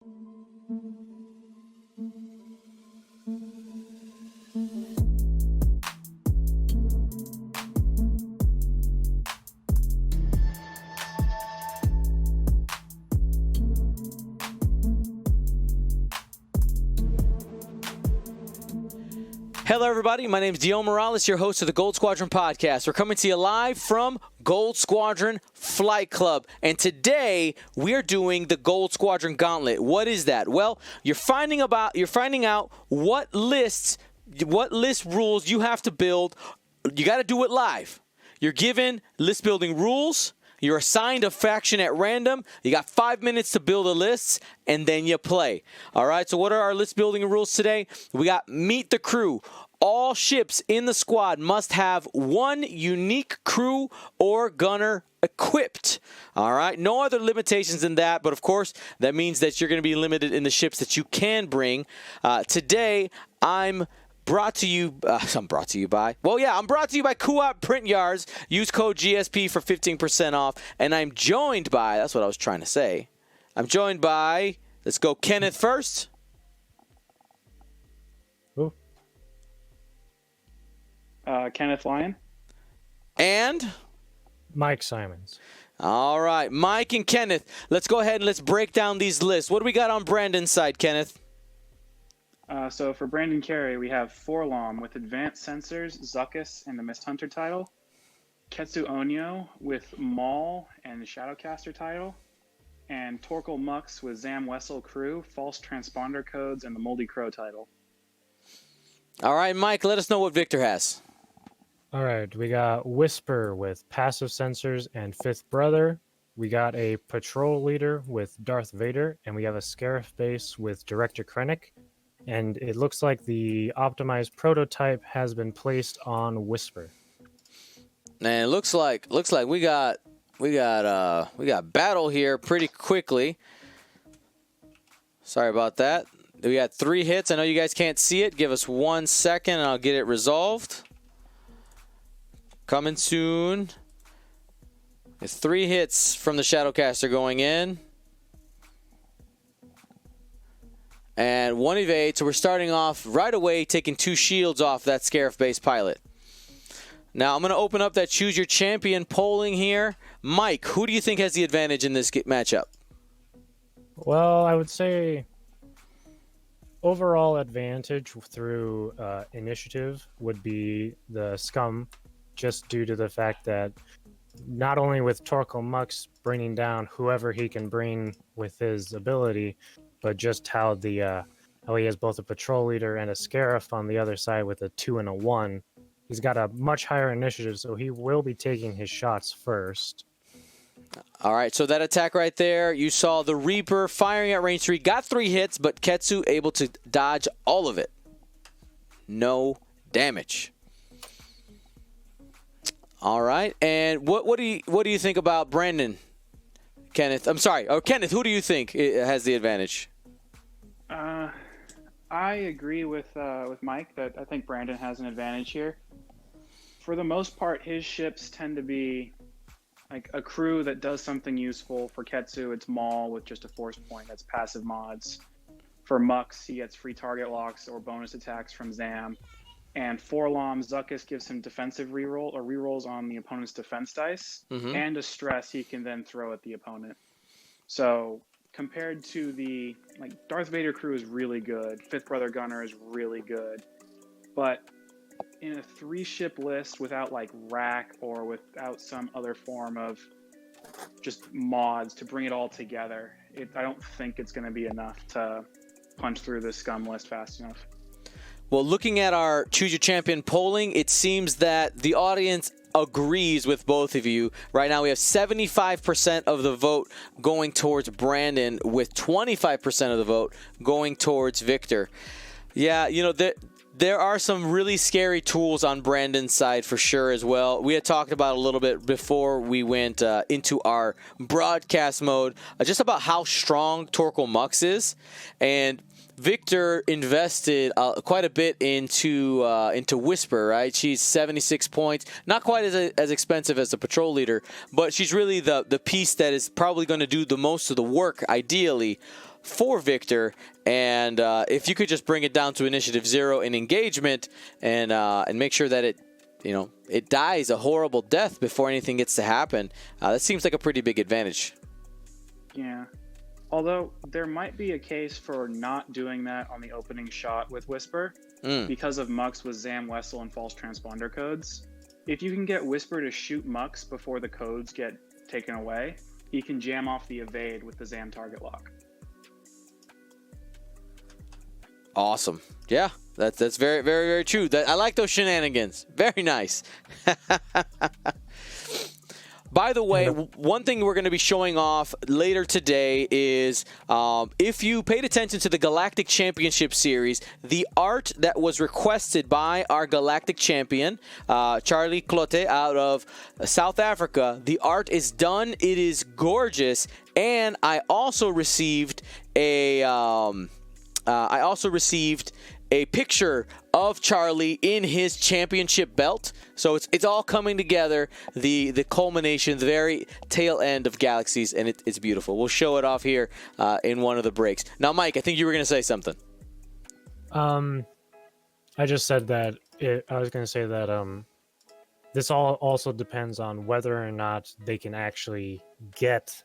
Hello, everybody. My name is Dion Morales, your host of the Gold Squadron podcast. We're coming to you live from Gold Squadron Flight Club. And today we are doing the Gold Squadron Gauntlet. What is that? Well, you're finding out what list rules you have to build. You got to do it live. You're given list building rules. You're assigned a faction at random. You got 5 minutes to build a list, and then you play. All right, so what are our list building rules today? We got meet the crew. All ships in the squad must have one unique crew or gunner equipped. All right, no other limitations than that, but of course, that means that you're going to be limited in the ships that you can bring. Today, I'm brought to you by Co-op Print Yards. Use code GSP for 15% off. And I'm joined by, that's what I was trying to say. I'm joined by, let's go Kenneth first. Who? Kenneth Lyon. And? Mike Simons. All right, Mike and Kenneth. Let's go ahead and let's break down these lists. What do we got on Brandon's side, Kenneth? So for Brandon Cary, we have Forlom with Advanced Sensors, Zuckuss, and the Mist Hunter title. Ketsu Onyo with Maul and the Shadowcaster title. And Torkel Mux with Zam Wessel Crew, False Transponder Codes, and the Moldy Crow title. All right, Mike, let us know what Victor has. All right, we got Whisper with Passive Sensors and Fifth Brother. We got a Patrol Leader with Darth Vader, and we have a Scarif base with Director Krennic. And it looks like the optimized prototype has been placed on Whisper. And it looks like we got battle here pretty quickly. Sorry about that. We got 3 hits. I know you guys can't see it. Give us 1 second and I'll get it resolved. Coming soon. It's 3 hits from the Shadowcaster going in. And 1 evade, so we're starting off right away taking 2 shields off that Scarif-based pilot. Now I'm going to open up that Choose Your Champion polling here. Mike, who do you think has the advantage in this matchup? Well, I would say overall advantage through initiative would be the Scum, just due to the fact that not only with Torkel Mux bringing down whoever he can bring with his ability, but just how how he has both a patrol leader and a Scarif on the other side with a 2 and a 1. He's got a much higher initiative, so he will be taking his shots first. All right, so that attack right there, you saw the Reaper firing at range 3, got 3 hits, but Ketsu able to dodge all of it. No damage. All right, and what do you think about Brandon? Kenneth, I'm sorry. Oh, Kenneth, who do you think has the advantage? I agree with Mike that I think Brandon has an advantage here. For the most part, his ships tend to be like a crew that does something useful. For Ketsu, it's Maul with just a force point. That's passive mods. For Mux, he gets free target locks or bonus attacks from Zam. And Forlom, Zuckuss gives him defensive reroll or rerolls on the opponent's defense dice, and a stress he can then throw at the opponent. So compared to the Darth Vader crew is really good, Fifth Brother Gunner is really good, but in a 3-ship list without rack or without some other form of just mods to bring it all together, I don't think it's going to be enough to punch through the Scum list fast enough. Well, looking at our Choose Your Champion polling, it seems that the audience agrees with both of you. Right now we have 75% of the vote going towards Brandon, with 25% of the vote going towards Victor. Yeah, there are some really scary tools on Brandon's side for sure as well. We had talked about a little bit before we went into our broadcast mode, just about how strong Torkel Mux is. And Victor invested quite a bit into Whisper, right? She's 76 points, not quite as expensive as the patrol leader, but she's really the piece that is probably going to do the most of the work, ideally, for Victor. And if you could just bring it down to initiative 0 in engagement and make sure that it dies a horrible death before anything gets to happen, that seems like a pretty big advantage. Yeah. Although there might be a case for not doing that on the opening shot with Whisper because of Mux with Zam, Wessel, and false transponder codes. If you can get Whisper to shoot Mux before the codes get taken away, he can jam off the evade with the Zam target lock. Awesome. Yeah, that's very, very, very true. I like those shenanigans. Very nice. By the way, one thing we're going to be showing off later today is if you paid attention to the Galactic Championship Series, the art that was requested by our Galactic Champion, Charlie Clote out of South Africa, the art is done. It is gorgeous. And I also received a picture of Charlie in his championship belt. So it's all coming together, the culmination, the very tail end of Galaxies, and it's beautiful. We'll show it off here in one of the breaks. Now, Mike, I think you were going to say something. I just said that I was going to say that this all also depends on whether or not they can actually get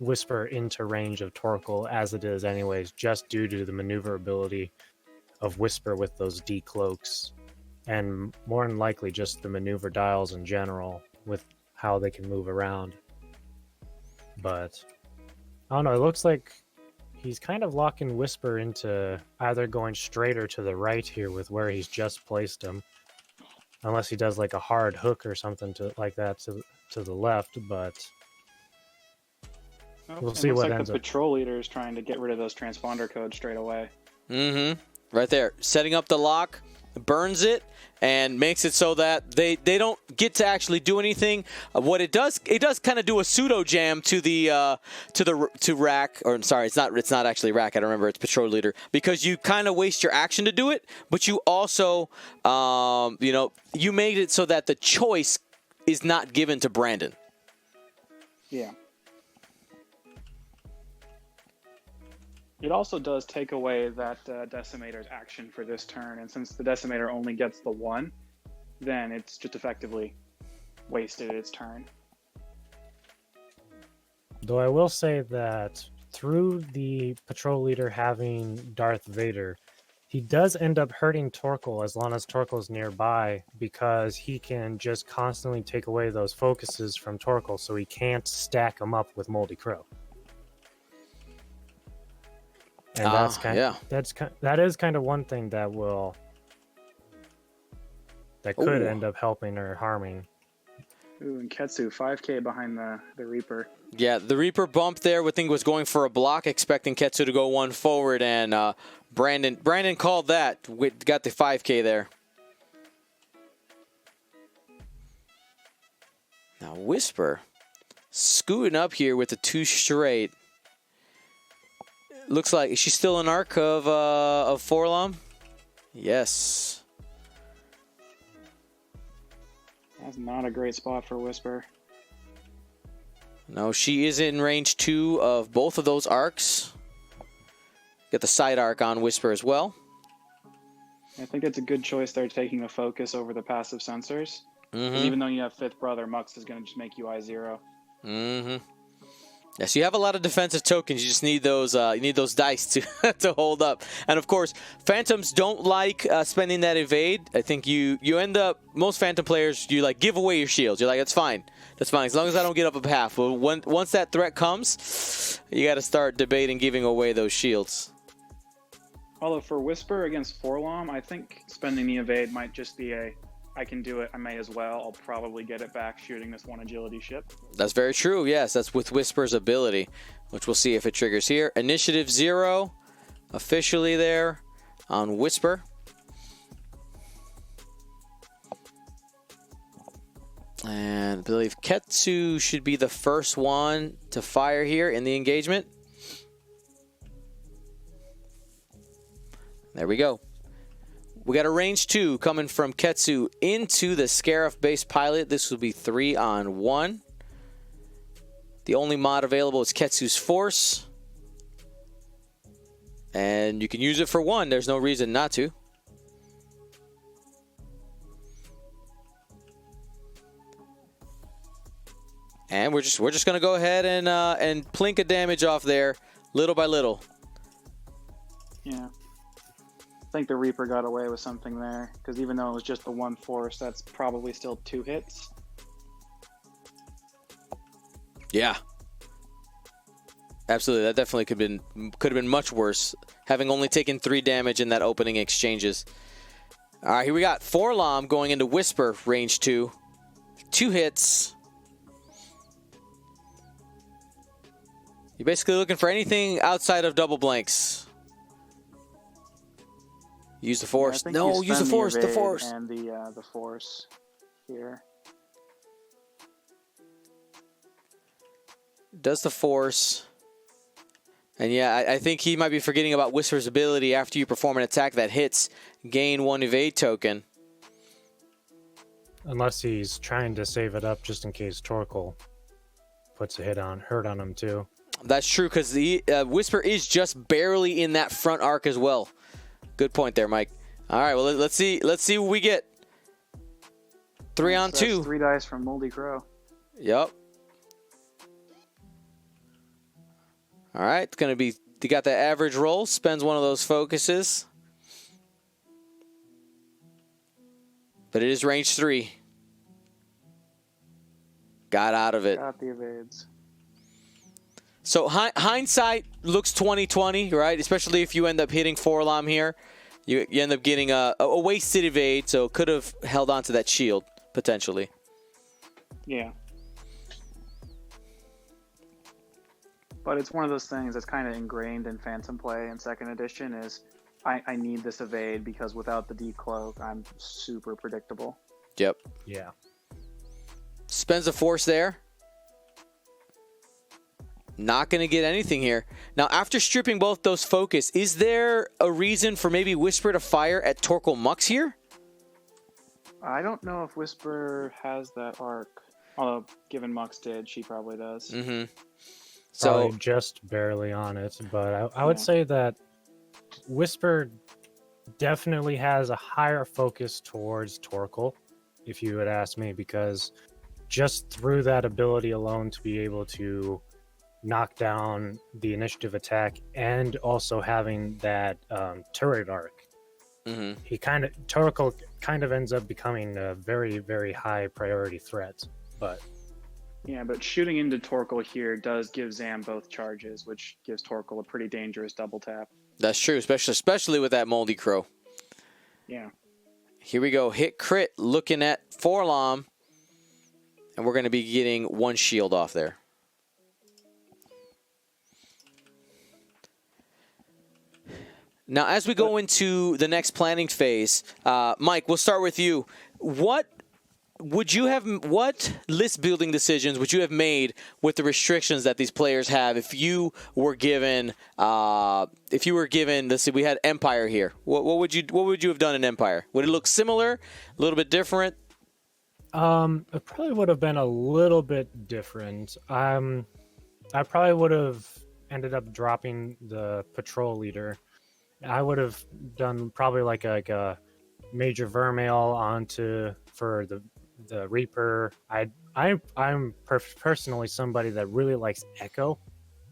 Whisper into range of Torkoal as it is anyways, just due to the maneuverability of Whisper with those decloaks, and more than likely just the maneuver dials in general with how they can move around. But I don't know, it looks like he's kind of locking Whisper into either going straight or to the right here with where he's just placed him, unless he does like a hard hook or something like that to the left. But we'll see what ends up. The patrol leader is trying to get rid of those transponder codes straight away. Right there, setting up the lock, burns it, and makes it so that they don't get to actually do anything. What it does kind of do a pseudo jam to Rack, or sorry, it's not actually Rack. I don't remember. It's patrol leader, because you kind of waste your action to do it, but you also you made it so that the choice is not given to Brandon. Yeah. It also does take away that Decimator's action for this turn, and since the Decimator only gets the 1, then it's just effectively wasted its turn. Though I will say that through the patrol leader having Darth Vader, he does end up hurting Torkoal as long as Torkoal's nearby, because he can just constantly take away those focuses from Torkoal, so he can't stack them up with Moldy Crow. And that is kind of one thing that could end up helping or harming. Ooh, and Ketsu 5K behind the Reaper. Yeah, the Reaper bump there. I think was going for a block, expecting Ketsu to go one forward, and Brandon called that. We got the 5K there. Now Whisper scooting up here with the 2 straight. Looks like, is she still an arc of Forlom? Yes. That's not a great spot for Whisper. No, she is in range 2 of both of those arcs. Get the side arc on Whisper as well. I think it's a good choice there, taking a focus over the passive sensors. Even though you have 5th Brother, Mux is going to just make you I0. Yes, you have a lot of defensive tokens. You just need those. You need those dice to hold up. And of course, Phantoms don't like spending that evade. I think you end up, most Phantom players, you like give away your shields. You're like, that's fine, as long as I don't get up half. But once that threat comes, you got to start debating giving away those shields. Although for Whisper against Forlom, I think spending the evade might just be I can do it, I may as well. I'll probably get it back shooting this 1 agility ship. That's very true, yes. That's with Whisper's ability, which we'll see if it triggers here. Initiative 0, officially there on Whisper. And I believe Ketsu should be the first one to fire here in the engagement. There we go. We got a range 2 coming from Ketsu into the Scarif base pilot. This will be 3-on-1. The only mod available is Ketsu's Force. And you can use it for 1. There's no reason not to. And we're just going to go ahead and plink a damage off there, little by little. Yeah. I think the Reaper got away with something there, because even though it was just the 1 force, that's probably still 2 hits. Yeah. Absolutely. That definitely could have been much worse, having only taken 3 damage in that opening exchanges. All right, here we got Forlom going into Whisper, range 2. 2 hits. You're basically looking for anything outside of double blanks. Use the force. Yeah, No, use the force. The evade force. And the force here. Does the force. And yeah, I think he might be forgetting about Whisper's ability after you perform an attack that hits. Gain 1 evade token. Unless he's trying to save it up just in case Torkoal puts a hurt on him too. That's true, because the Whisper is just barely in that front arc as well. Good point there, Mike. All right, well, let's see what we get. 3 on 2. 3 dice from Moldy Crow. Yep. All right, it's going to be, you got the average roll, spends 1 of those focuses. But it is range 3. Got out of it. Got the evades. So hindsight looks 20/20, right? Especially if you end up hitting Forlom here. You end up getting a wasted evade, so could have held on to that shield, potentially. Yeah. But it's one of those things that's kind of ingrained in Phantom play in 2nd edition is I need this evade because without the decloak, I'm super predictable. Yep. Yeah. Spends the force there. Not going to get anything here. Now, after stripping both those focus, is there a reason for maybe Whisper to fire at Torkoal Mux here? I don't know if Whisper has that arc. Although, given Mux did, she probably does. Mm-hmm. Probably So just barely on it, but I would say that Whisper definitely has a higher focus towards Torkoal, if you would ask me, because just through that ability alone to be able to knock down the initiative attack and also having that turret arc, Torkoal kind of ends up becoming a very, very high priority threat. But yeah, but shooting into Torkoal here does give Zam both charges, which gives Torkoal a pretty dangerous double tap. that's true, especially with that Moldy Crow. Yeah. Here we go. Hit crit looking at Forlom. And we're going to be getting 1 shield off there. Now, as we go into the next planning phase, Mike, we'll start with you. What list building decisions would you have made with the restrictions that these players have if you were given let's see, we had Empire here. What would you have done in Empire? Would it look similar, a little bit different? it probably would have been a little bit different. I probably would have ended up dropping the patrol leader. I would have done probably like a major Vermeil for the Reaper. I'm personally somebody that really likes Echo.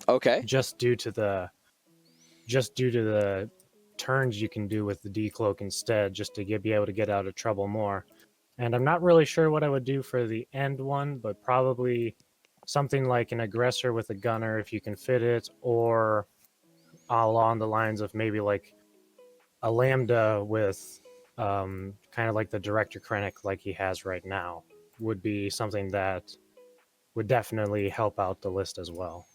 Okay. Just due to the turns you can do with the decloak instead, just to be able to get out of trouble more. And I'm not really sure what I would do for the end one, but probably something like an aggressor with a gunner if you can fit it, or along the lines of maybe like a Lambda with kind of like the Director Krennic like he has right now would be something that would definitely help out the list as well.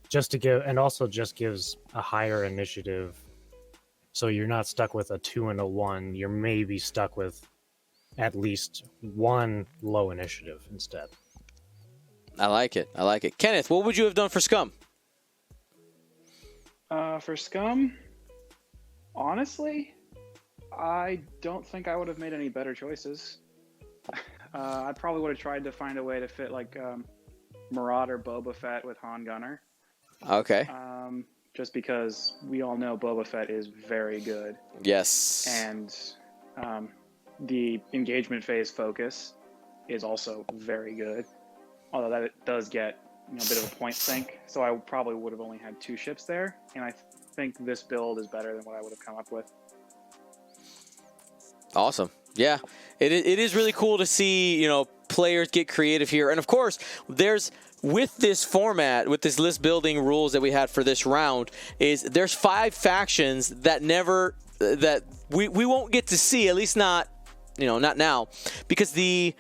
Just to give, and also just gives a higher initiative, so you're not stuck with a 2 and a 1. You're maybe stuck with at least 1 low initiative instead. I like it. Kenneth, what would you have done for Scum? For Scum, honestly, I don't think I would have made any better choices. I probably would have tried to find a way to fit like Marauder Boba Fett with Han Gunner. Okay. just because we all know Boba Fett is very good. Yes. And the engagement phase focus is also very good. Although that it does get a bit of a point sink, so I probably would have only had 2 ships there, and I think this build is better than what I would have come up with. Awesome. Yeah, it is really cool to see, players get creative here. And of course, with this format, with this list building rules that we had for this round, there's 5 factions that we won't get to see, at least not now, because the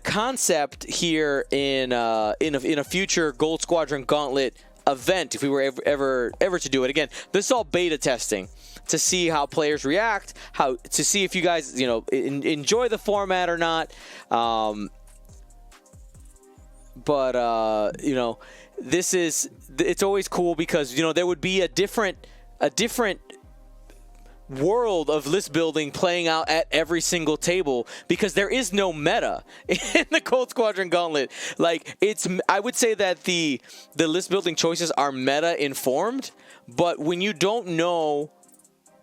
concept here in a future Gold Squadron Gauntlet event, if we were ever to do it again, this is all beta testing to see how players react, to see if you guys enjoy the format or not. It's always cool because there would be a different world of list building playing out at every single table, because there is no meta in the Gold Squadron Gauntlet. I would say that the list building choices are meta informed, but when you don't know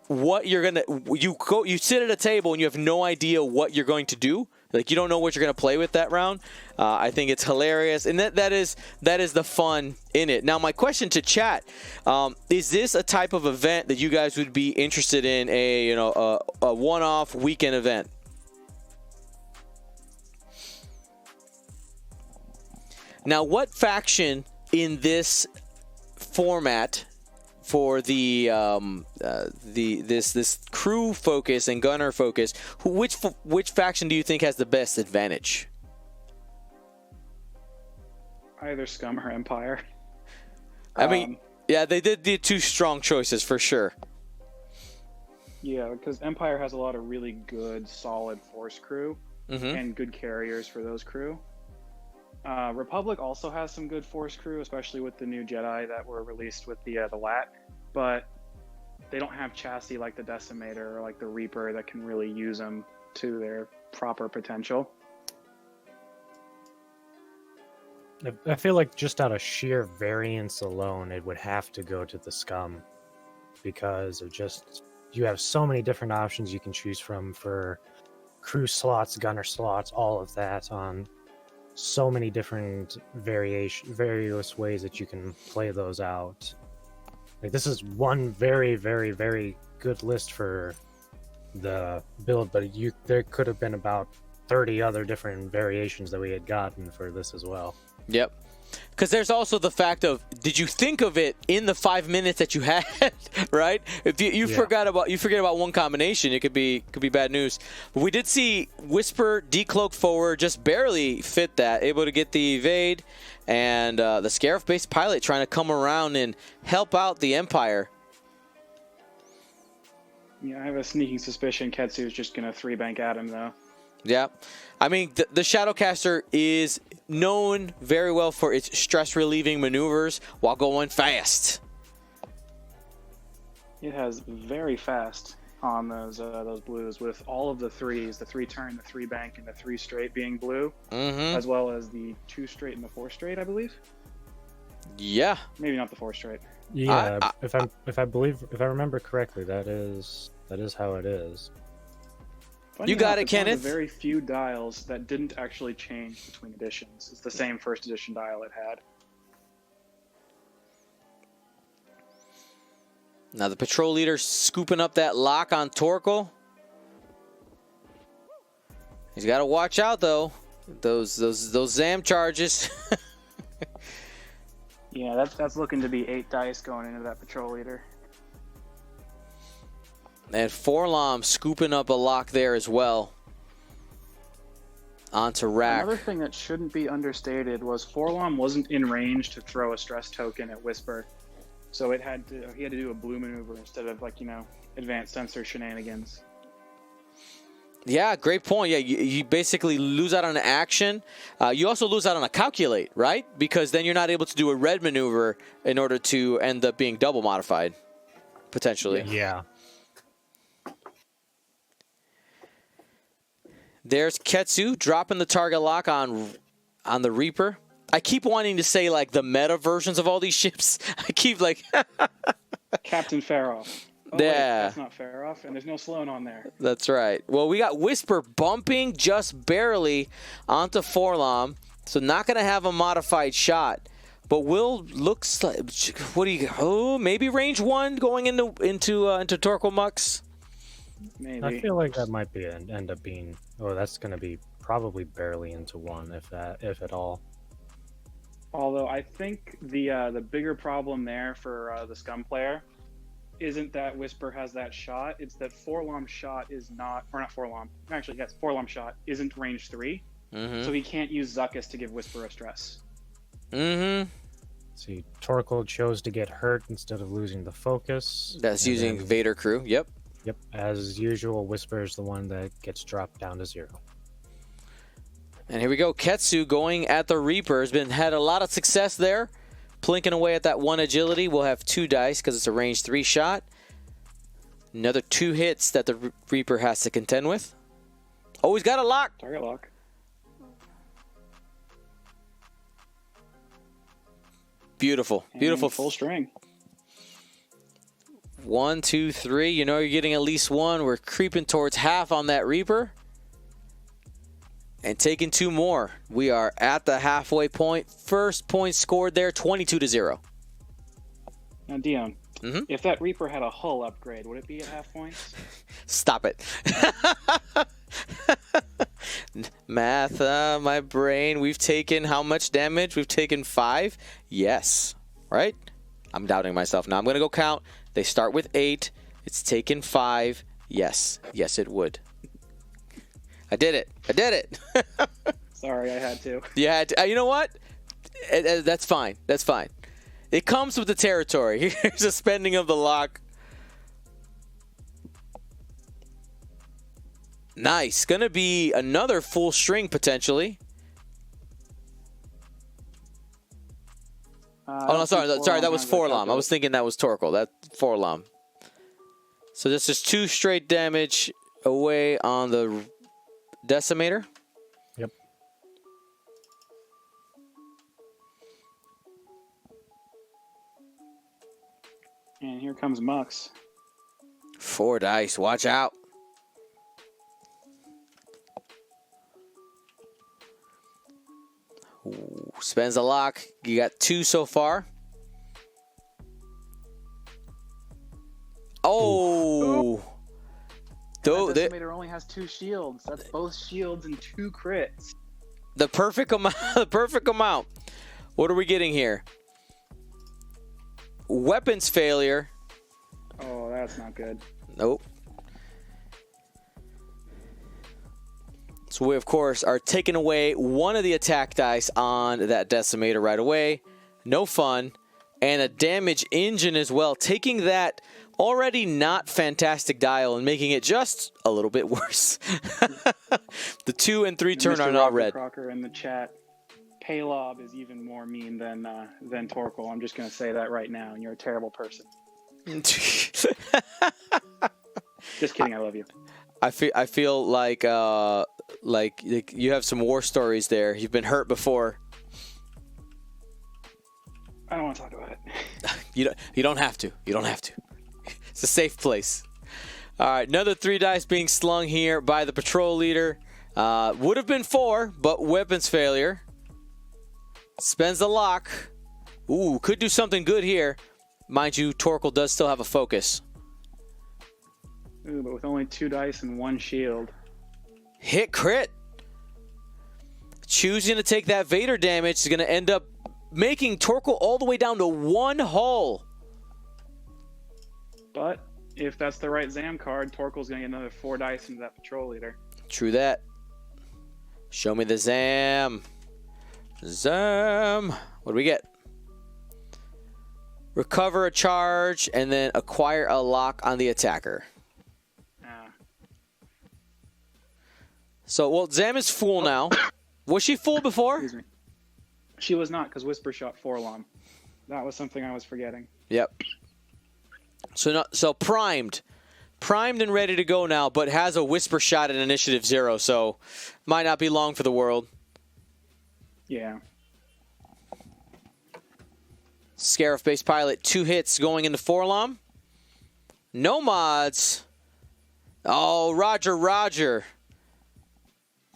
what you're gonna, you sit at a table and you have no idea what you're going to do. You don't know what you're going to play with that round. I think it's hilarious, and that is the fun in it. Now, my question to chat: is this a type of event that you guys would be interested in, a one-off weekend event? Now, what faction in this format for this crew focus and gunner focus, which faction do you think has the best advantage? Either Scum or Empire. I mean, yeah, they did the 2 strong choices for sure. Yeah, because Empire has a lot of really good, solid force crew and good carriers for those crew. Republic also has some good force crew, especially with the new Jedi that were released with the LAT, but they don't have chassis like the Decimator or like the Reaper that can really use them to their proper potential. I feel like just out of sheer variance alone, it would have to go to the Scum, because of you have so many different options you can choose from for crew slots, gunner slots, all of that on so many different various ways that you can play those out. This is one very, very, very good list for the build, but there could have been about 30 other different variations that we had gotten for this as well. Yep. Because there's also the fact of, did you think of it in the 5 minutes that you had, right? If you forget about one combination, it could be bad news. But we did see Whisper decloak forward, just barely fit that, able to get the evade, and the Scarif-based pilot trying to come around and help out the Empire. Yeah, I have a sneaking suspicion Ketsu is just going to 3-bank at him, though. Yeah. I mean, the Shadowcaster is known very well for its stress-relieving maneuvers while going fast. It has very fast on those blues, with all of the 3s, the 3-turn, the 3-bank, and the 3-straight being blue, as well as the 2-straight and the 4-straight, I believe. Yeah. Maybe not the 4-straight. Yeah, if I remember correctly, that is how it is. Funny you got enough, it, it's Kenneth. One of the very few dials that didn't actually change between editions. It's the same first edition dial it had. Now the patrol leader scooping up that lock on Torkel. He's got to watch out though. Those Zam charges. Yeah, that's looking to be 8 dice going into that patrol leader. And Forlom scooping up a lock there as well. Onto Rack. Another thing that shouldn't be understated was Forlom wasn't in range to throw a stress token at Whisper. So he had to do a blue maneuver instead of advanced sensor shenanigans. Yeah, great point. Yeah, you basically lose out on an action. You also lose out on a calculate, right? Because then you're not able to do a red maneuver in order to end up being double modified, potentially. Yeah. There's Ketsu dropping the target lock on the Reaper. I keep wanting to say like the meta versions of all these ships. I keep like Captain Faroff. Oh, Yeah. wait, that's not Faroff, and there's no Sloan on there. That's right. Well, we got Whisper bumping just barely onto Forlom, so not going to have a modified shot. But Will looks like, what do you? Oh, maybe range 1 going into Torkoal Mux. Maybe. I feel like that might be end up being. Oh, that's going to be probably barely into 1, if at all. Although I think the bigger problem there for the Scum player isn't that Whisper has that shot. It's that Forlom shot is not, or not Forlom. Actually, yes, Forlom shot isn't range 3, so he can't use Zuckuss to give Whisper a stress. See, Torkoal chose to get hurt instead of losing the focus. That's and using then- Vader Crew. Yep. Yep, as usual, Whisper is the one that gets dropped down to 0. And here we go. Ketsu going at the Reaper. Had a lot of success there. Plinking away at that 1 agility. We'll have 2 dice because it's a range 3 shot. Another 2 hits that the Reaper has to contend with. Oh, he's got a lock. Target lock. Beautiful. And Beautiful. full string. 1, 2, 3. You know you're getting at least 1. We're creeping towards half on that Reaper. And taking 2 more. We are at the halfway point. First point scored there, 22-0. Now, Dion, if that Reaper had a hull upgrade, would it be at half points? Stop it. Math, my brain. We've taken how much damage? We've taken 5? Yes. Right? I'm doubting myself. Now I'm going to go count. They start with 8. It's taken 5. Yes. Yes, it would. I did it. I did it. Sorry, I had to. You had to. You know what? That's fine. That's fine. It comes with the territory. Here's a spending of the lock. Nice. Gonna be another full string potentially. Oh no, sorry. That was Forlom. I was thinking that was Torkoal. That Forlom. So this is 2 straight damage away on the Decimator. Yep. And here comes Mux. 4 dice. Watch out. Ooh, spends the lock. You got 2 so far. Oh. That Decimator only has 2 shields. That's both shields and 2 crits. The perfect amount. The perfect amount. What are we getting here? Weapons failure. Oh, that's not good. Nope. So we, of course, are taking away 1 of the attack dice on that Decimator right away. No fun. And a damage engine as well. Taking that already not fantastic dial and making it just a little bit worse. The 2 and 3 turn are now red. Crocker in the chat. Paylob is even more mean than Torkoal. I'm just going to say that right now, and you're a terrible person. Just kidding. I love you. I feel like you have some war stories there. You've been hurt before. I don't want to talk about it. You don't have to. You don't have to. It's a safe place. All right, another 3 dice being slung here by the patrol leader. Would have been 4, but weapons failure. Spends the lock. Ooh, could do something good here. Mind you, Torkoal does still have a focus. Ooh, but with only 2 dice and 1 shield. Hit crit. Choosing to take that Vader damage is going to end up making Torkoal all the way down to 1 hull. But if that's the right Zam card, Torkoal's going to get another 4 dice into that patrol leader. True that. Show me the Zam. Zam. What do we get? Recover a charge and then acquire a lock on the attacker. So, well, Zam is full now. Was she full before? Excuse me. She was not, because Whisper shot Forlom. That was something I was forgetting. Yep. So primed and ready to go now, but has a Whisper shot at Initiative 0, so might not be long for the world. Yeah. Scarif-based pilot, 2 hits going into Forlom. No mods. Oh, Roger.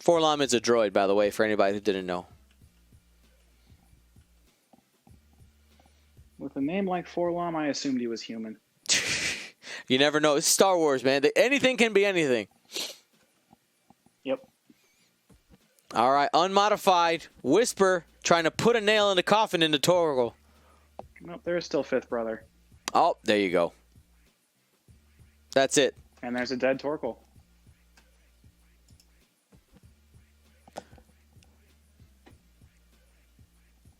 Forlom is a droid, by the way, for anybody who didn't know. With a name like Forlom, I assumed he was human. You never know. It's Star Wars, man. Anything can be anything. Yep. All right, unmodified. Whisper trying to put a nail in the coffin into Torgal. Nope, there's still Fifth Brother. Oh, there you go. That's it. And there's a dead Torkel.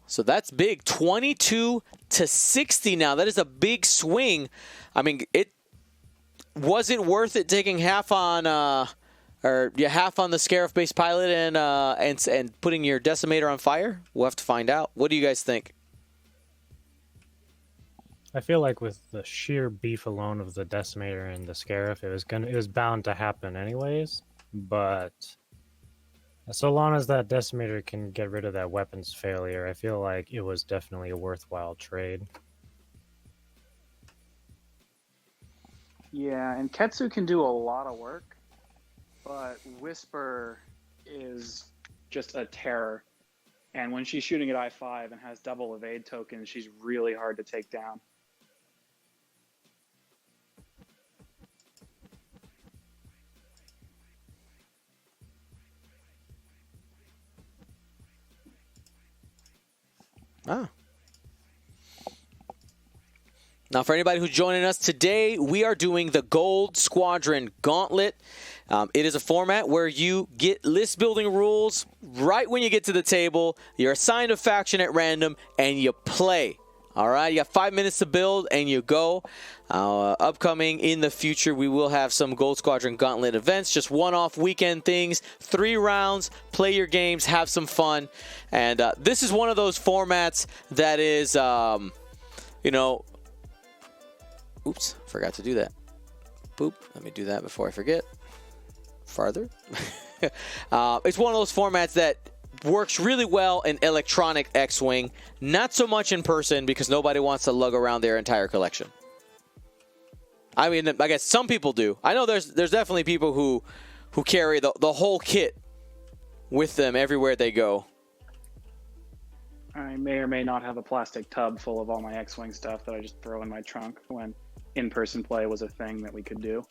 So that's big. 22-60 now. That is a big swing. I mean, it wasn't worth it taking half on half on the Scarif-based pilot and putting your decimator on fire. We'll have to find out. What do you guys think? I feel like with the sheer beef alone of the decimator and the Scarif, it was bound to happen anyways. But so long as that decimator can get rid of that weapons failure, I feel like it was definitely a worthwhile trade. Yeah, and Ketsu can do a lot of work, but Whisper is just a terror. And when she's shooting at I-5 and has double evade tokens, she's really hard to take down. Ah. Now, for anybody who's joining us today, we are doing the Gold Squadron Gauntlet. It is a format where you get list building rules right when you get to the table. You're assigned a faction at random, and you play. All right, you got 5 minutes to build, and you go. Upcoming in the future, we will have some Gold Squadron Gauntlet events, just one-off weekend things, 3 rounds, play your games, have some fun. And this is one of those formats that is, oops, forgot to do that. Boop, let me do that before I forget. Farther. It's one of those formats that works really well in electronic X-Wing, not so much in person because nobody wants to lug around their entire collection. I mean, I guess some people do. I know there's definitely people who carry the whole kit with them everywhere they go. I may or may not have a plastic tub full of all my X-Wing stuff that I just throw in my trunk when in-person play was a thing that we could do.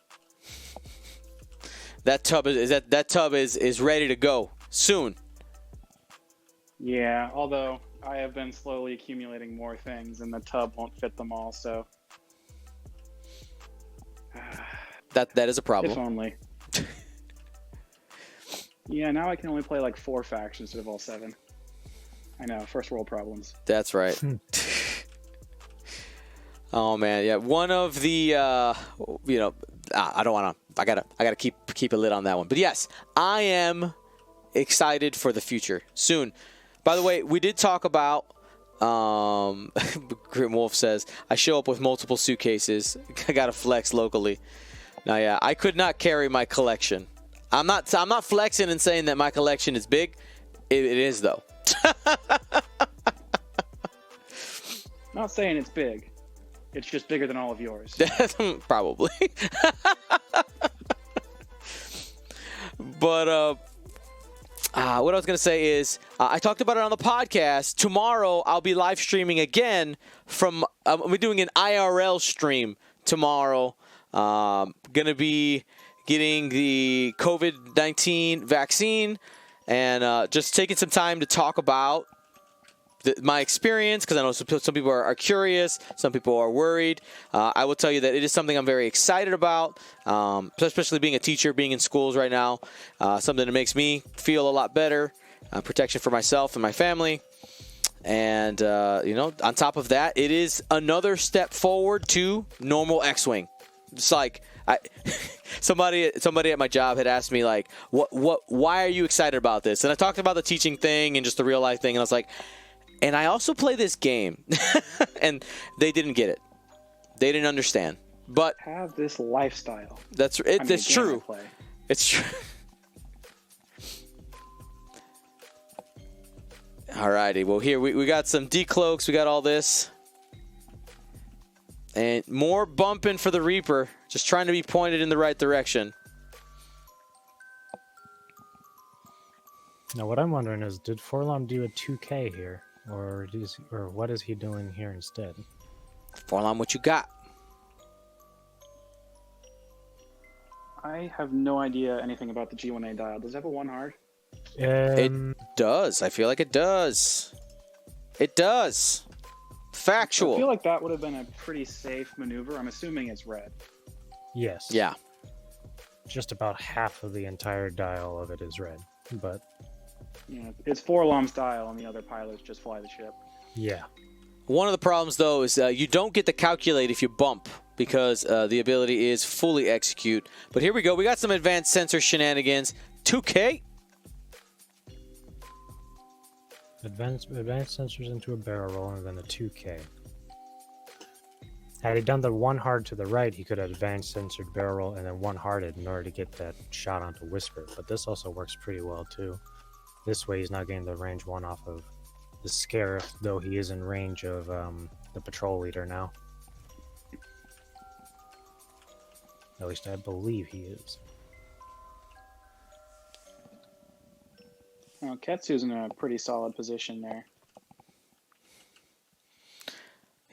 That tub is ready to go soon. Yeah, although I have been slowly accumulating more things and the tub won't fit them all, so that is a problem. if only. Yeah, now I can only play like 4 factions instead of all 7. I know, first world problems. That's right. Oh man, yeah. One of the, I don't want to. I gotta keep a lid on that one. But yes, I am excited for the future. Soon. By the way, we did talk about. Grim Wolf says I show up with multiple suitcases. I gotta flex locally. Now, yeah, I could not carry my collection. I'm not flexing and saying that my collection is big. It is though. Not saying it's big. It's just bigger than all of yours. Probably. But what I was going to say is I talked about it on the podcast. Tomorrow I'll be live streaming again from we're doing an IRL stream tomorrow. Going to be getting the COVID-19 vaccine and just taking some time to talk about my experience, because I know some people are curious, some people are worried. I will tell you that it is something I'm very excited about, especially being a teacher, being in schools right now. Something that makes me feel a lot better, protection for myself and my family. And, on top of that, it is another step forward to normal X-Wing. It's like somebody at my job had asked me, like, why are you excited about this? And I talked about the teaching thing and just the real life thing, and I was like, and I also play this game. And they didn't get it. They didn't understand. But have this lifestyle. That's true. It's true. Alrighty. Well, here we got some decloaks. We got all this. And more bumping for the Reaper. Just trying to be pointed in the right direction. Now, what I'm wondering is, did Forlom do a 2K here? Or what is he doing here instead? Forlom, what you got? I have no idea anything about the G1A dial. Does it have a 1 hard? It does. I feel like it does. It does. Factual. I feel like that would have been a pretty safe maneuver. I'm assuming it's red. Yes. Yeah. Just about half of the entire dial of it is red. But Yeah, it's Forlom's dial, and the other pilots just fly the ship. yeah. One of the problems, though, is you don't get to calculate if you bump because the ability is fully execute. But here we go. We got some advanced sensor shenanigans. 2K. Advanced sensors into a barrel roll and then a 2K. Had he done the 1 hard to the right, he could have advanced censored barrel roll and then 1 harded in order to get that shot onto Whisper. But this also works pretty well too. This way he's not getting the range 1 off of the Scarif, though he is in range of the patrol leader now. At least I believe he is. Well, Ketsu's in a pretty solid position there.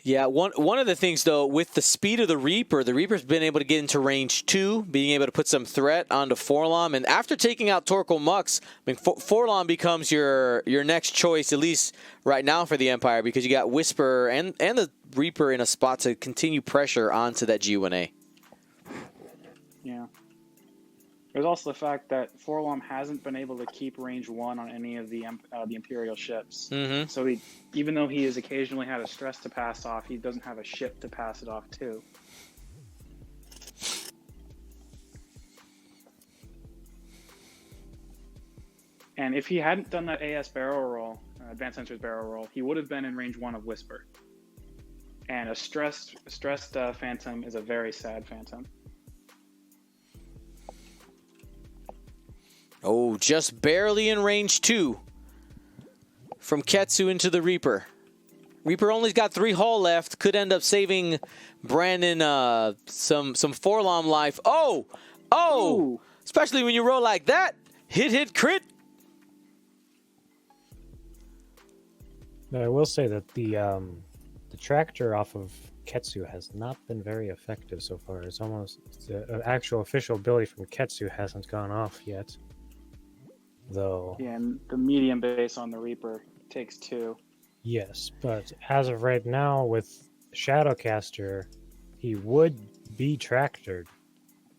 Yeah, one of the things, though, with the speed of the Reaper's been able to get into range 2, being able to put some threat onto Forlom. And after taking out Torkoal Mux, I mean, Forlom becomes your next choice, at least right now for the Empire, because you got Whisper and the Reaper in a spot to continue pressure onto that G1A. Yeah. There's also the fact that Forlom hasn't been able to keep range 1 on any of the Imperial ships. Mm-hmm. So even though he has occasionally had a stress to pass off, he doesn't have a ship to pass it off to. And if he hadn't done that AS barrel roll, Advanced Sensors barrel roll, he would have been in range 1 of Whisper. And a stressed Phantom is a very sad Phantom. Oh, just barely in range 2 from Ketsu into the Reaper. Reaper only's got 3 hull left. Could end up saving Brandon some Forlom life. Oh! Ooh. Especially when you roll like that. Hit, crit. Now, I will say that the tractor off of Ketsu has not been very effective so far. It's almost the actual official ability from Ketsu hasn't gone off yet. Though. Yeah, and the medium base on the Reaper takes 2. Yes, but as of right now, with Shadowcaster, he would be tractored,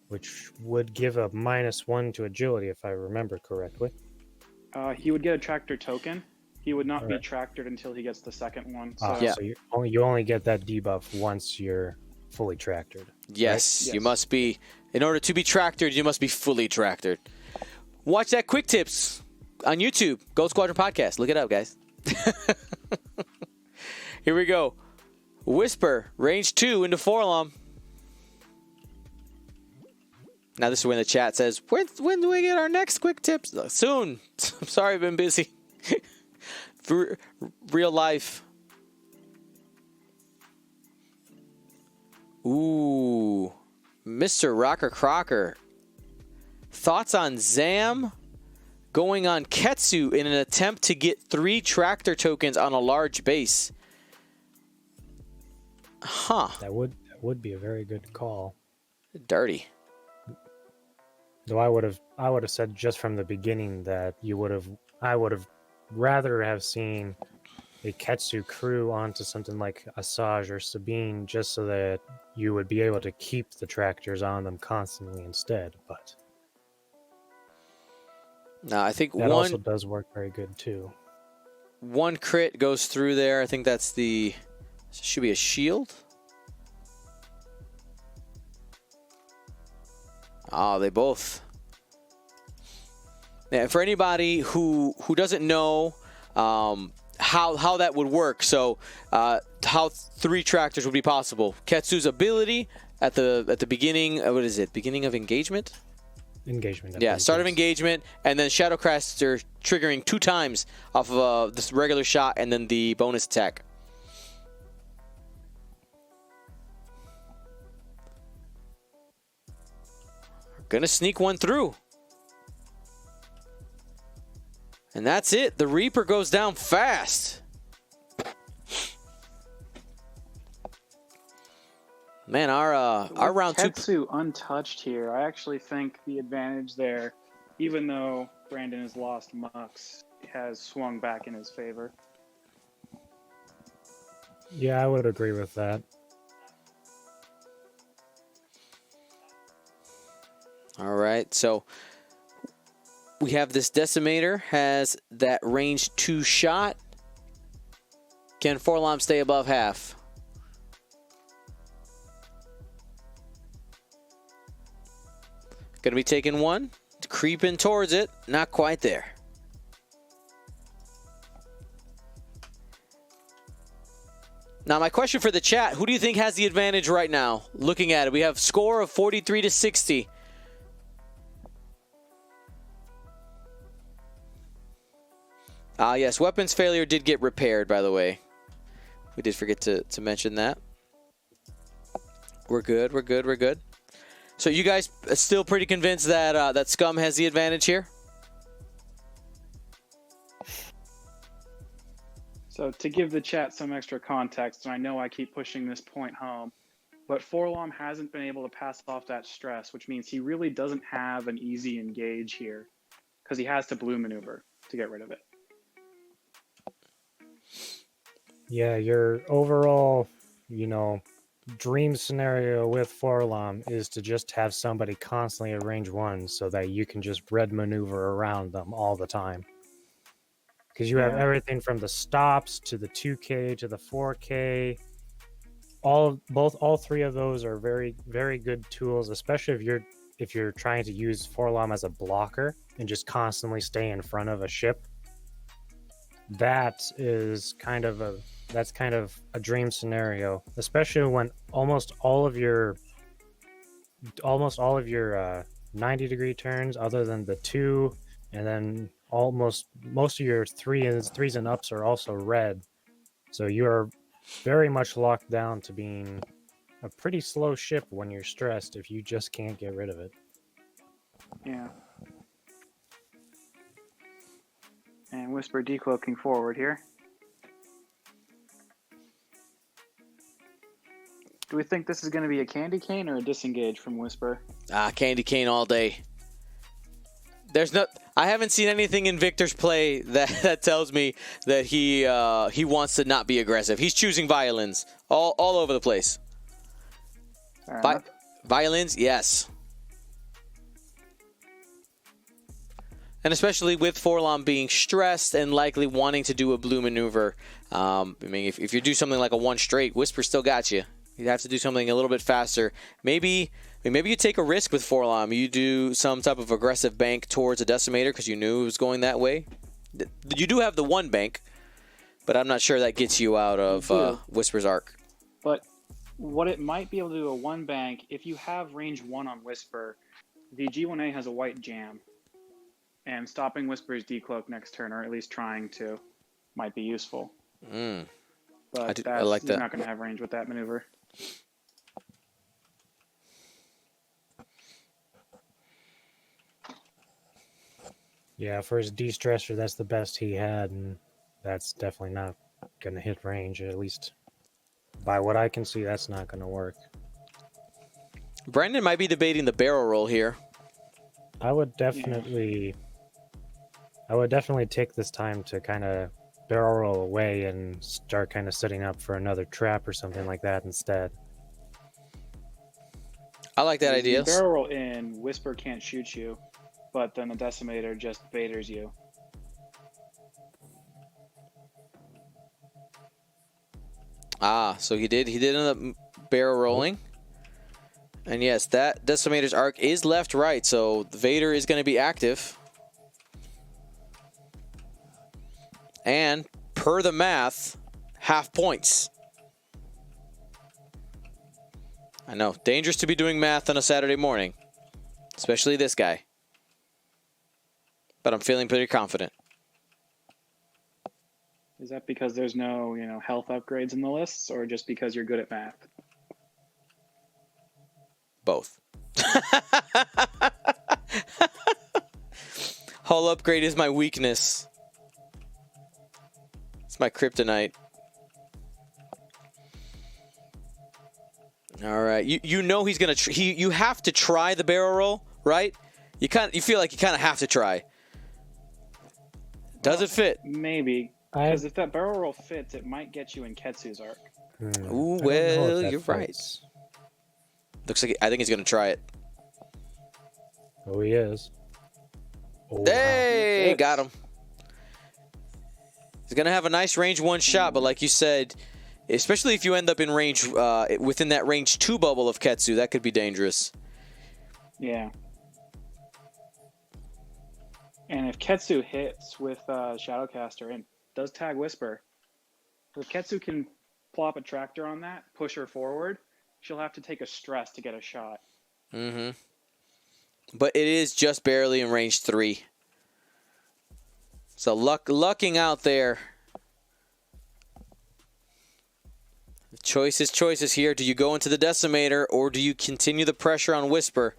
which would give a -1 to agility, if I remember correctly. He would get a tractor token. He would not be Right. tractored until he gets the second one. So Yeah. So you only get that debuff once you're fully tractored. Yes, Right? you Yes. must be. In order to be tractored, you must be fully tractored. Watch that quick tips on YouTube. Gold Squadron Podcast. Look it up, guys. Here we go. Whisper, range 2 into Forlom. Now this is when the chat says, when do we get our next quick tips? Soon. I'm sorry, I've been busy. For real life. Ooh. Mr. Rocker Crocker. Thoughts on Zam going on Ketsu in an attempt to get 3 tractor tokens on a large base. Huh. That would be a very good call. Dirty. Though I would have said just from the beginning that I would have rather have seen a Ketsu crew onto something like Asajj or Sabine, just so that you would be able to keep the tractors on them constantly instead. But Now I think that also does work very good too. one crit goes through there. I think that's should be a shield. Oh, they both. Yeah, for anybody who doesn't know how that would work, so how 3 tractors would be possible. Ketsu's ability at the beginning, what is it? Beginning of engagement? Engagement. I Yeah, believe, start of yes. engagement, and then Shadowcaster triggering 2 times off of this regular shot, and then the bonus attack. Gonna sneak one through. And that's it. The Reaper goes down fast. Man, our round two. Ketsu untouched here. I actually think the advantage there, even though Brandon has lost Mux, has swung back in his favor. Yeah, I would agree with that. All right, so we have this Decimator, has that range 2 shot. Can Forlom stay above half? Gonna be taking one, creeping towards it, not quite there. Now, my question for the chat, who do you think has the advantage right now? Looking at it, we have score of 43-60. Yes, weapons failure did get repaired, by the way. We did forget to mention that. We're good, we're good, we're good. So you guys still pretty convinced that that Scum has the advantage here? So to give the chat some extra context, and I know I keep pushing this point home, but Forlom hasn't been able to pass off that stress, which means he really doesn't have an easy engage here because he has to blue maneuver to get rid of it. Yeah, your overall, dream scenario with Forlom is to just have somebody constantly at range 1 so that you can just red maneuver around them all the time. Because you have everything from the stops to the 2K to the 4K. All three of those are very, very good tools, especially if you're trying to use Forlom as a blocker and just constantly stay in front of a ship. That's kind of a dream scenario, especially when almost all of your 90-degree turns, other than the 2, and then most of your threes and ups are also red. So you are very much locked down to being a pretty slow ship when you're stressed if you just can't get rid of it. Yeah. And Whisper decloaking forward here. Do we think this is going to be a candy cane or a disengage from Whisper? Candy cane all day. I haven't seen anything in Victor's play that tells me that he wants to not be aggressive. He's choosing violins all over the place. Violins, yes. And especially with Forlom being stressed and likely wanting to do a blue maneuver. If you do something like a 1 straight, Whisper still got you. You'd have to do something a little bit faster. Maybe you take a risk with Forlom. You do some type of aggressive bank towards a Decimator because you knew it was going that way. You do have the 1 bank, but I'm not sure that gets you out of Whisper's arc. But what it might be able to do a 1 bank, if you have range 1 on Whisper, the G1A has a white jam. And stopping Whisper's decloak next turn, or at least trying to, might be useful. But I like that. He's not going to have range with that maneuver. Yeah, for his de-stressor, that's the best he had, and that's definitely not going to hit range. At least by what I can see, that's not going to work. Brandon might be debating the barrel roll here. I would definitely take this time to kind of barrel roll away and start kind of setting up for another trap or something like that instead. I like that idea. Barrel roll in, Whisper can't shoot you, but then the Decimator just vaders you. So he did end up barrel rolling. And yes, that Decimator's arc is left-right, so the Vader is going to be active. And per the math, half points. I know, dangerous to be doing math on a Saturday morning, especially this guy. But I'm feeling pretty confident. Is that because there's no, health upgrades in the lists, or just because you're good at math? Both. Hull upgrade is my weakness. It's my kryptonite. All right, you know he's gonna. You have to try the barrel roll, right? You feel like you kind of have to try. Does it fit? Maybe. Because if that barrel roll fits, it might get you in Ketsu's arc. Ooh, well, you're right. Looks like I think he's gonna try it. Oh, he is. Oh, Hey, wow. got him. He's gonna have a nice range 1 shot, but like you said, especially if you end up in range within that range 2 bubble of Ketsu, that could be dangerous. Yeah. And if Ketsu hits with Shadowcaster and does tag Whisper, if Ketsu can plop a tractor on that, push her forward, she'll have to take a stress to get a shot. Mm-hmm. But it is just barely in range 3. So lucking out there. Choices here. Do you go into the Decimator or do you continue the pressure on Whisper?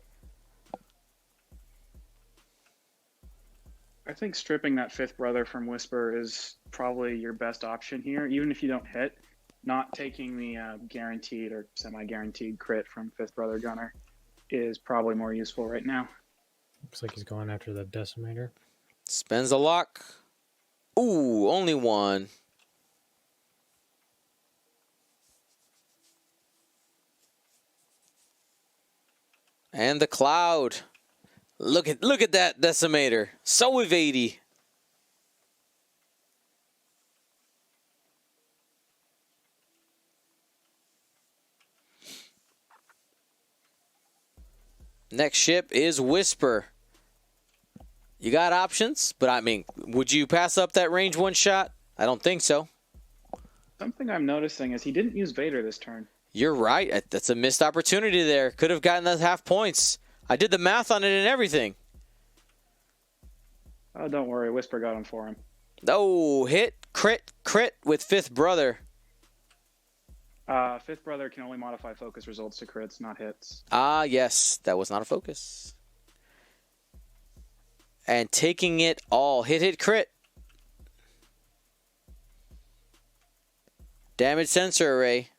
I think stripping that 5th brother from Whisper is probably your best option here, even if you don't hit. Not taking the guaranteed or semi-guaranteed crit from 5th brother gunner is probably more useful right now. Looks like he's going after the Decimator. Spends the lock. Ooh, only 1. And the Cloud. Look at that Decimator. So evadey. Next ship is Whisper. You got options, but I mean, would you pass up that range 1 shot? I don't think so. Something I'm noticing is he didn't use Vader this turn. You're right. That's a missed opportunity there. Could have gotten those half points. I did the math on it and everything. Oh, don't worry. Whisper got him for him. Oh, hit, crit with 5th brother. 5th brother can only modify focus results to crits, not hits. Ah, yes. That was not a focus. And taking it all. Hit, crit. Damage sensor array.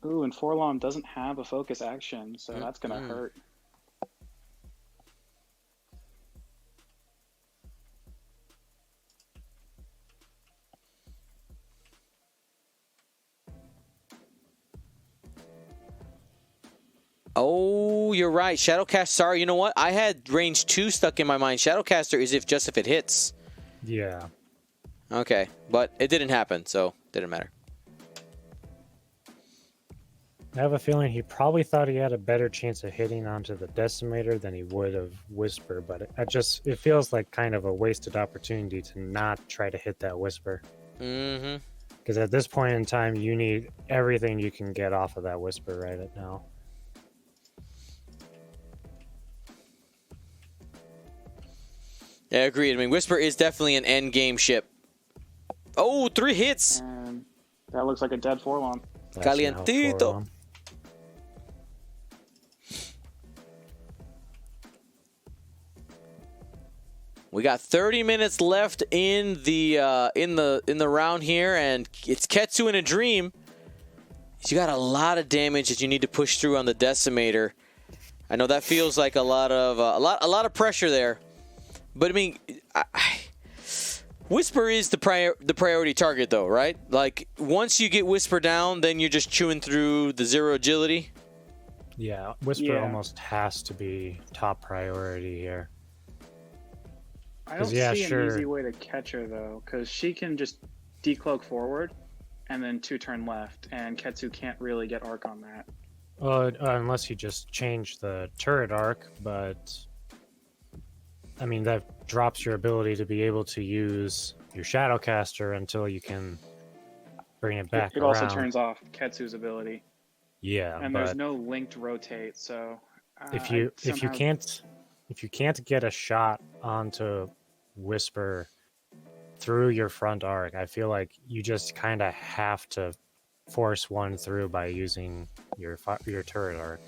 Ooh, and Forlom doesn't have a focus action, so that's going to hurt. Oh, you're right. Shadowcast. Sorry, you know what? I had range 2 stuck in my mind. Shadowcaster is just if it hits. Yeah. Okay, but it didn't happen, so didn't matter. I have a feeling he probably thought he had a better chance of hitting onto the Decimator than he would of Whisper, but it feels like kind of a wasted opportunity to not try to hit that Whisper. Mm-hmm. Because at this point in time, you need everything you can get off of that Whisper right now. Yeah, agreed. I mean, Whisper is definitely an end game ship. Oh, 3 hits. And that looks like a dead Forlom. That's Calientito. now 4-1. We got 30 minutes left in the round here, and it's Ketsu in a dream. You got a lot of damage that you need to push through on the Decimator. I know that feels like a lot of pressure there, but I mean, Whisper is the priority target though, right? Like once you get Whisper down, then you're just chewing through the 0 agility. Yeah, Whisper almost has to be top priority here. I don't see an easy way to catch her, though, because she can just decloak forward and then 2 turn left, and Ketsu can't really get arc on that. Unless you just change the turret arc, but I mean, that drops your ability to be able to use your Shadowcaster until you can bring it back It around. also turns off Ketsu's ability. Yeah, and but there's no linked rotate, so if you can't get a shot onto Whisper through your front arc, I feel like you just kind of have to force one through by using your turret arc.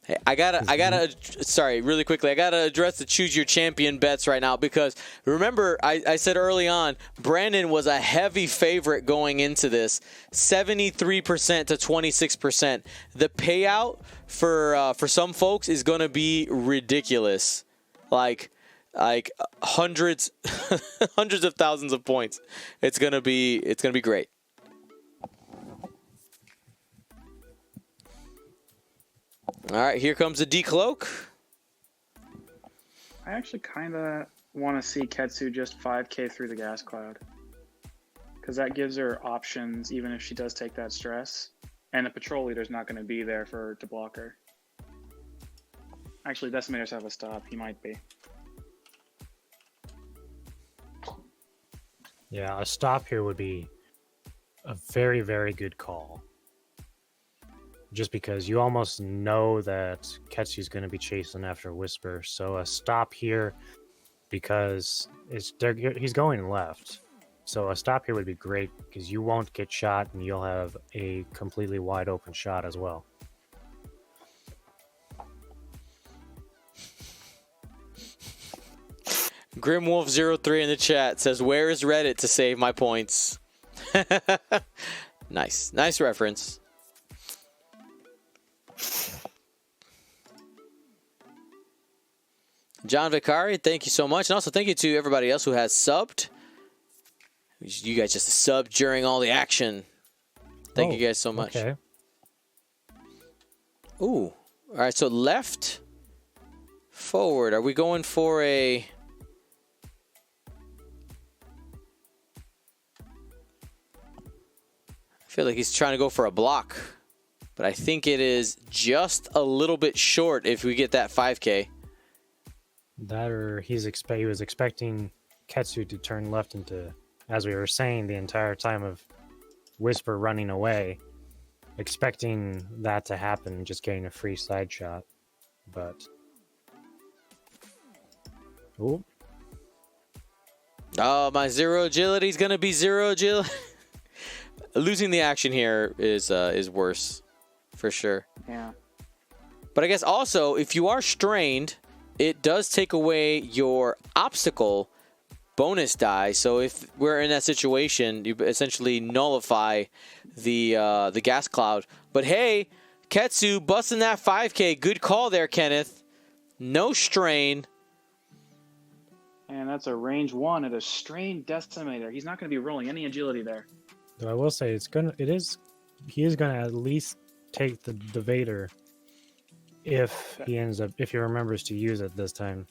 Hey, I gotta, sorry, really quickly, I gotta address the choose your champion bets right now because remember, I said early on, Brandon was a heavy favorite going into this, 73% to 26%. The payout for some folks is gonna be ridiculous, like hundreds, hundreds of thousands of points. It's gonna be great. All right, here comes the decloak. I actually kind of want to see Ketsu just 5k through the gas cloud. Because that gives her options even if she does take that stress. And the patrol leader's not going to be there to block her. Actually, Decimators have a stop. He might be. Yeah, a stop here would be a very, very good call. Just because you almost know that Ketsu's going to be chasing after Whisper. So a stop here because he's going left. So a stop here would be great because you won't get shot and you'll have a completely wide open shot as well. Grimwolf03 in the chat says, "Where is Reddit to save my points?" Nice reference. John Vicari, thank you so much. And also thank you to everybody else who has subbed. You guys just subbed during all the action. Thank you guys so much. Okay. Ooh. All right, so left, forward. Are we going for a... I feel like he's trying to go for a block. But I think it is just a little bit short if we get that 5K. That or he was expecting Ketsu to turn left into, as we were saying the entire time of Whisper running away, expecting that to happen, just getting a free side shot. But oh, my zero agility is gonna be zero agility. Losing the action here is worse, for sure. Yeah. But I guess also if you are strained, it does take away your obstacle bonus die. So if we're in that situation, you essentially nullify the gas cloud. But hey, Ketsu busting that 5K. Good call there, Kenneth. No strain. And that's a range 1 at a strained decimator. He's not going to be rolling any agility there. though I will say he is gonna at least take the Vader if he remembers to use it this time.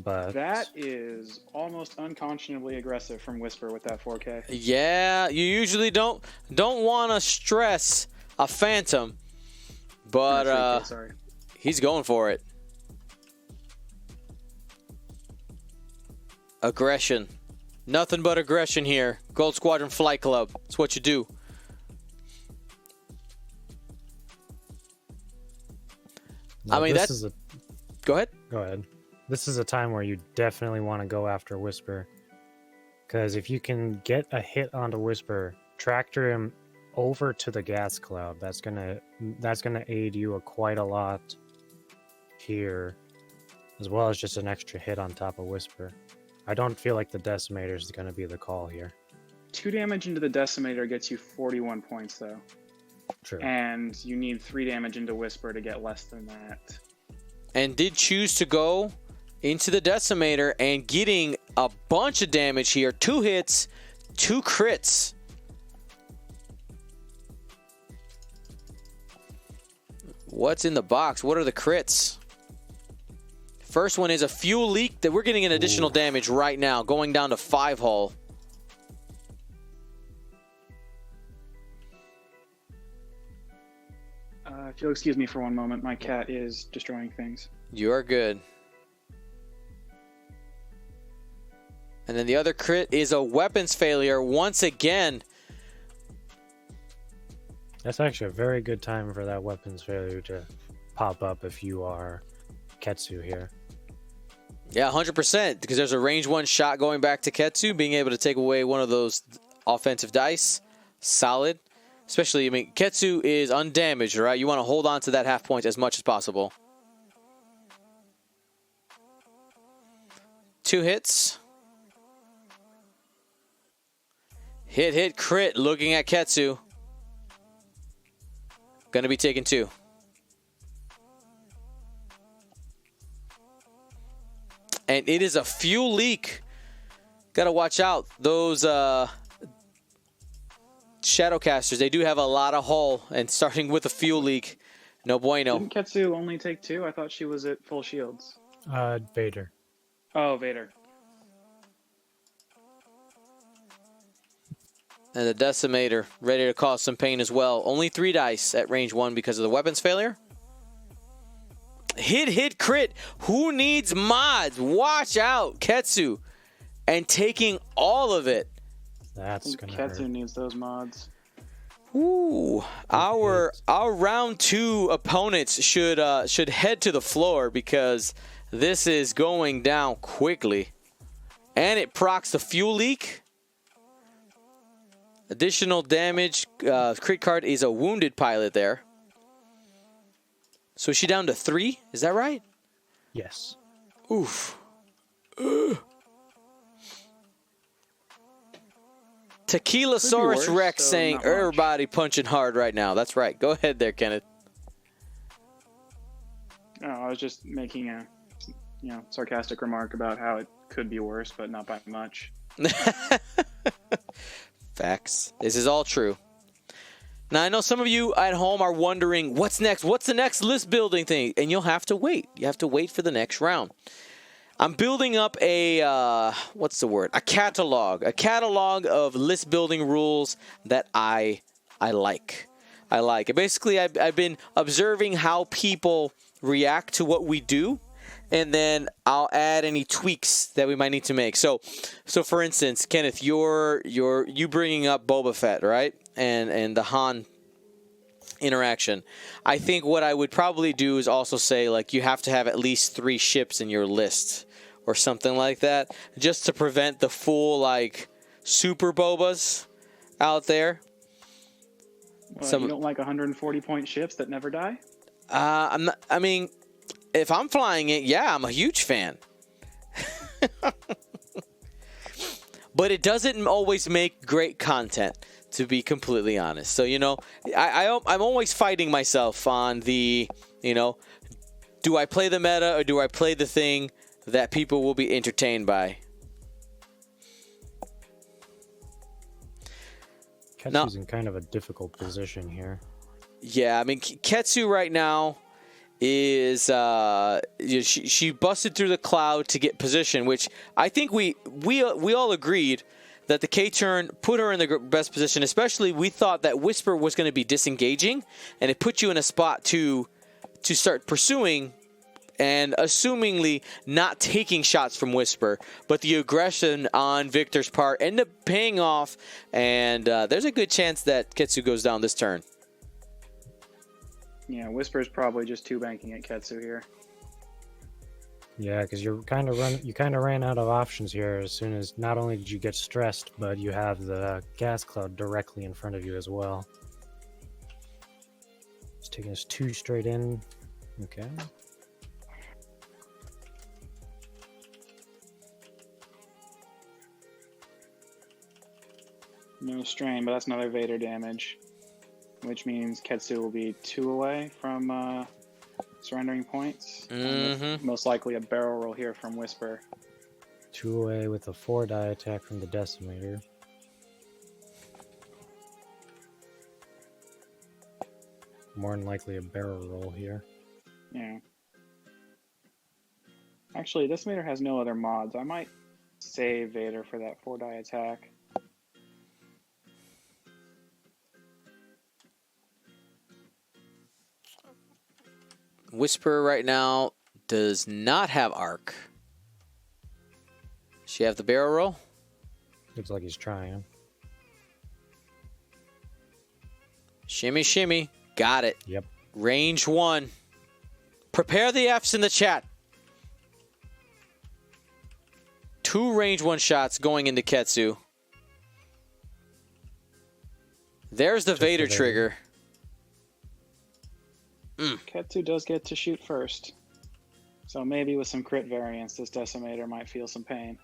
But that is almost unconscionably aggressive from Whisper with that 4K. Yeah, you usually don't want to stress a Phantom, but Sorry. He's going for it. Aggression. Nothing but aggression here. Gold Squadron Flight Club. It's what you do. No, I mean, Go ahead. Go ahead. This is a time where you definitely want to go after Whisper. Because if you can get a hit onto Whisper, tractor him over to the gas cloud. That's gonna aid you quite a lot here, as well as just an extra hit on top of Whisper. I don't feel like the Decimator is going to be the call here. 2 damage into the Decimator gets you 41 points, though. True. And you need 3 damage into Whisper to get less than that. And did choose to go into the Decimator and getting a bunch of damage here. 2 hits, 2 crits. What's in the box? What are the crits? First one is a fuel leak that we're getting an additional damage right now, going down to 5 hull. If you'll excuse me for one moment, my cat is destroying things. You are good. And then the other crit is a weapons failure once again. That's actually a very good time for that weapons failure to pop up if you are Ketsu here. Yeah, 100%, because there's a range 1 shot going back to Ketsu, being able to take away one of those offensive dice. Solid. Especially, I mean, Ketsu is undamaged, right? You want to hold on to that half point as much as possible. 2 hits. Hit, crit, looking at Ketsu. Gonna be taking 2. And it is a fuel leak. Gotta watch out. Those Shadowcasters, they do have a lot of hull, and starting with a fuel leak, no bueno. Didn't Ketsu only take 2? I thought she was at full shields. Vader. Oh, Vader. And the Decimator, ready to cause some pain as well. Only 3 dice at range 1 because of the weapons failure. Hit, crit. Who needs mods? Watch out, Ketsu. And taking all of it. That's going to hurt. Ketsu needs those mods. Ooh, our round 2 opponents should head to the floor because this is going down quickly. And it procs the fuel leak. Additional damage. Crit card is a wounded pilot there. So is she down to 3? Is that right? Yes. Oof. Tequilasaurus Rex so saying not much. everybody punching hard right now. That's right. Go ahead there, Kenneth. Oh, I was just making a sarcastic remark about how it could be worse, but not by much. Facts. This is all true. Now, I know some of you at home are wondering, what's next? What's the next list building thing? And you'll have to wait. You have to wait for the next round. I'm building up a, what's the word? A catalog. A catalog of list building rules that I like. Basically, I've been observing how people react to what we do. And then I'll add any tweaks that we might need to make. So for instance, Kenneth, you bringing up Boba Fett, right? And the Han interaction. I think what I would probably do is also say, like, you have to have at least 3 ships in your list or something like that, just to prevent the full, like, super Bobas out there. Well, you don't like 140-point ships that never die? If I'm flying it, yeah, I'm a huge fan. But it doesn't always make great content, to be completely honest. So, I'm always fighting myself on the, do I play the meta or do I play the thing that people will be entertained by? Ketsu's in kind of a difficult position here. Yeah, Ketsu right now is she busted through the cloud to get position, which I think we all agreed that the K-turn put her in the best position. Especially, we thought that Whisper was going to be disengaging, and it put you in a spot to start pursuing and assumingly not taking shots from Whisper. But the aggression on Victor's part ended up paying off, and there's a good chance that Ketsu goes down this turn. Yeah, Whisper's probably just 2-banking at Ketsu here. Yeah, because you kind of ran out of options here as soon as not only did you get stressed, but you have the gas cloud directly in front of you as well. It's taking us 2 straight in. Okay. No strain, but that's another Vader damage, which means Ketsu will be 2 away from surrendering points. Mm-hmm. Most likely a barrel roll here from Whisper. 2 away with a 4-die attack from the Decimator. More than likely a barrel roll here. Yeah. Actually, Decimator has no other mods. I might save Vader for that 4-die attack. Whisper right now does not have arc. Does she have the barrel roll? Looks like he's trying. Shimmy, shimmy. Got it. Yep. Range 1. Prepare the Fs in the chat. 2 range 1 shots going into Ketsu. There's the Just Vader the Vader. trigger. Ketsu does get to shoot first. So maybe with some crit variance, this Decimator might feel some pain.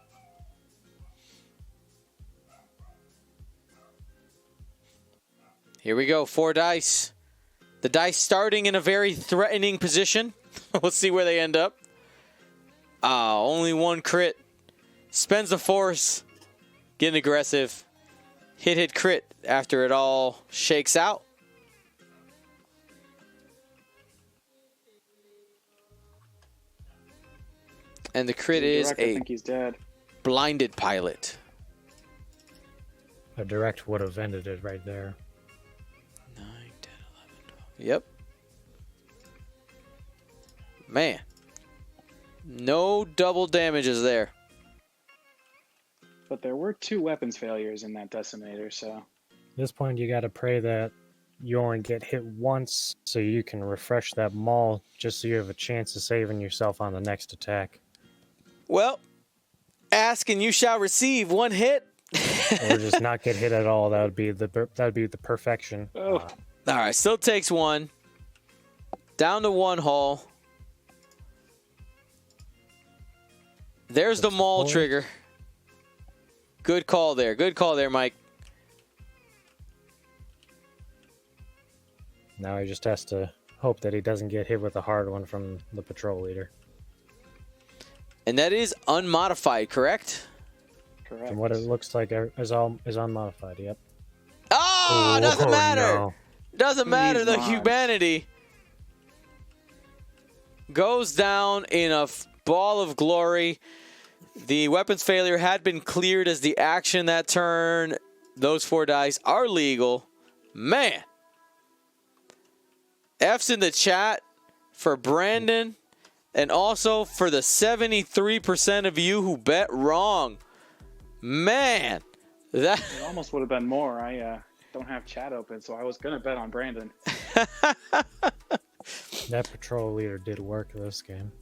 Here we go, 4 dice. The dice starting in a very threatening position. Let's see where they end up. Only 1 crit. Spends the force. Getting aggressive. Hit, crit after it all shakes out. And the crit is I think he's dead. Blinded Pilot. A direct would have ended it right there. 9, 10, 11, 12. Yep. Man. No double damages there. But there were 2 weapons failures in that Decimator, so... At this point, you got to pray that you only get hit once so you can refresh that maul just so you have a chance of saving yourself on the next attack. Well, ask and you shall receive. 1 hit. Or just not get hit at all. That would be the perfection. Oh. All right, still takes 1. Down to 1 hull. There's the maul trigger. Good call there. Good call there, Mike. Now he just has to hope that he doesn't get hit with a hard one from the patrol leader. And that is unmodified, correct? Correct. From what it looks like is unmodified, yep. Oh, doesn't matter. No. Doesn't matter. needs The mods? humanity goes down in a ball of glory. The weapons failure had been cleared as the action that turn. Those 4 dice are legal. Man. F's in the chat for Brandon and also for the 73% of you who bet wrong. Man. That It almost would have been more. I don't have chat open, so I was going to bet on Brandon. That patrol leader did work this game.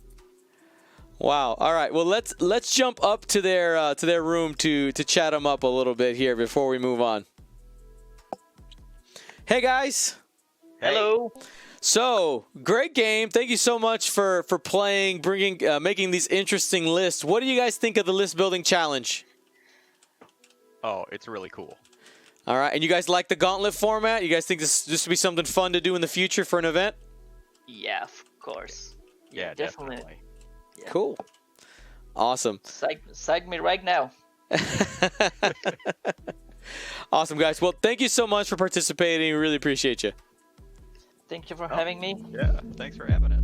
Wow. All right. Well, let's jump up to their room to chat them up a little bit here before we move on. Hey guys. Hello. So great game. Thank you so much for playing, making these interesting lists. What do you guys think of the list building challenge? Oh, it's really cool. All right. And you guys like the gauntlet format? You guys think this would be something fun to do in the future for an event? Yeah, of course. Yeah, definitely. Yeah. Cool. Awesome. Psych me right now. Awesome, guys. Well, thank you so much for participating. We really appreciate you. Thank you for having me. Yeah, thanks for having us.